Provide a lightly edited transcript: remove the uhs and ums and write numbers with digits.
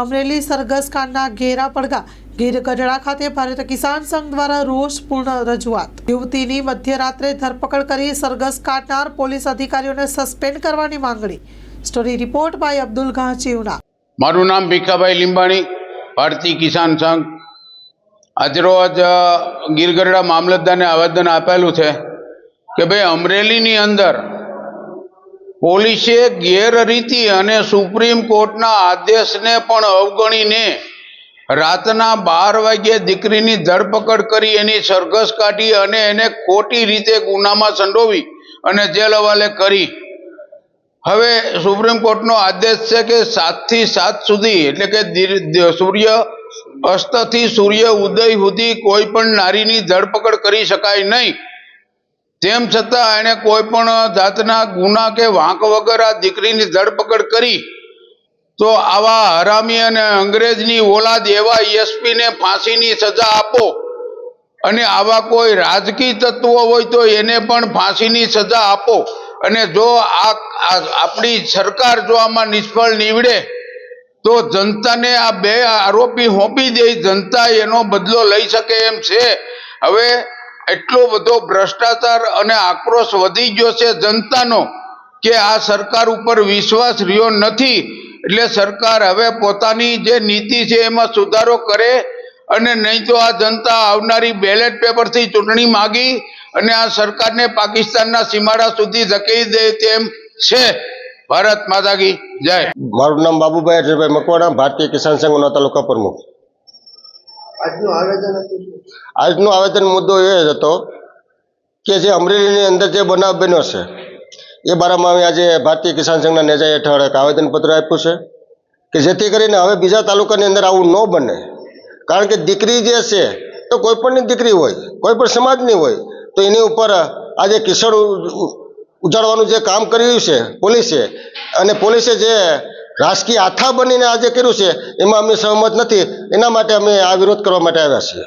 અમરેલી સરઘસ કાંડના ઘેરા પડઘા ગીર ગઢડા ખાતે ભારતીય કિસાન સંઘ દ્વારા રોષપૂર્ણ રજૂઆત। યુવતીની મધ્યરાત્રે ધરપકડ કરી સરઘસ કાઢનાર પોલીસ અધિકારીઓને સસ્પેન્ડ કરવાની માંગણી। સ્ટોરી રિપોર્ટ બાય અબ્દુલ ઘાંચીવના। મારું નામ ભીખાભાઈ લીંબાણી, ભારતીય કિસાન સંઘ। આજરોજ ગીર ગઢડા મામલતદારને આવેદન આપેલું છે કે ભાઈ અમરેલીની અંદર પોલીસે ગેરરીતિ અને સુપ્રીમ કોર્ટના આદેશને પણ અવગણીને રાતના 12 વાગ્યે દીકરીની ધરપકડ કરી એની સરઘસ કાઢી અને એને ખોટી રીતે ગુનામાં સંડોવી અને જેલ હવાલે કરી। હવે સુપ્રીમ કોર્ટનો આદેશ છે કે 7 થી 7 સુધી એટલે કે સૂર્ય અસ્તથી સૂર્ય ઉદય સુધી કોઈ પણ નારીની ધરપકડ કરી શકાય નહીં। તેમ છતાં એણે કોઈ પણ જાતના ગુના કે વાંક વગર આ દીકરીની ધરપકડ કરી તો આવા હરામી અને અંગ્રેજની ઓલાદ એવા એસપીને ફાંસીની સજા આપો અને આવા કોઈ રાજકીય તત્વો હોય તો એને પણ ફાંસીની સજા આપો। અને જો આપણી સરકાર જો આમાં નિષ્ફળ નીવડે તો જનતાને આ 2 આરોપી સોંપી દે, જનતા એનો બદલો લઈ શકે એમ છે। હવે એટલો બધો ભ્રષ્ટાચાર અને આક્રોશ વધી ગયો છે જનતાનો કે આ સરકાર ઉપર વિશ્વાસ રહ્યો નથી। એટલે સરકાર હવે પોતાની જે નીતિ છે એમાં સુધારો કરે અને નહીં તો આ જનતા આવનારી બેલેટ પેપરથી ચૂંટણી માગી અને આ સરકારને પાકિસ્તાનના સીમાડા સુધી ધકેલી દે તેમ છે। ભારત માતા કી જય। મારું નામ બાબુભાઈ અજયભાઈ મકવાણા, ભારતીય કિસાન સંઘનો તાલુકા પ્રમુખ। આજનું આવેદન મુદ્દો એ હતો કે જે અમરેલીની અંદર જે બનાવ બન્યો છે એ બારામાં અમે આજે ભારતીય કિસાન સંઘના નેજા હેઠળ એક આવેદનપત્ર આપ્યું છે કે જેથી કરીને હવે બીજા તાલુકાની અંદર આવું ન બને। કારણ કે દીકરી જે છે તો કોઈ પણની દીકરી હોય, કોઈ પણ સમાજની હોય, તો એની ઉપર આજે કિશોર ઉજાડવાનું જે કામ કર્યું છે પોલીસે, અને પોલીસે જે રાજકીય આથા બનીને આજે કર્યું છે એમાં અમે સહમત નથી। એના માટે અમે આ વિરોધ કરવા માટે આવ્યા છીએ।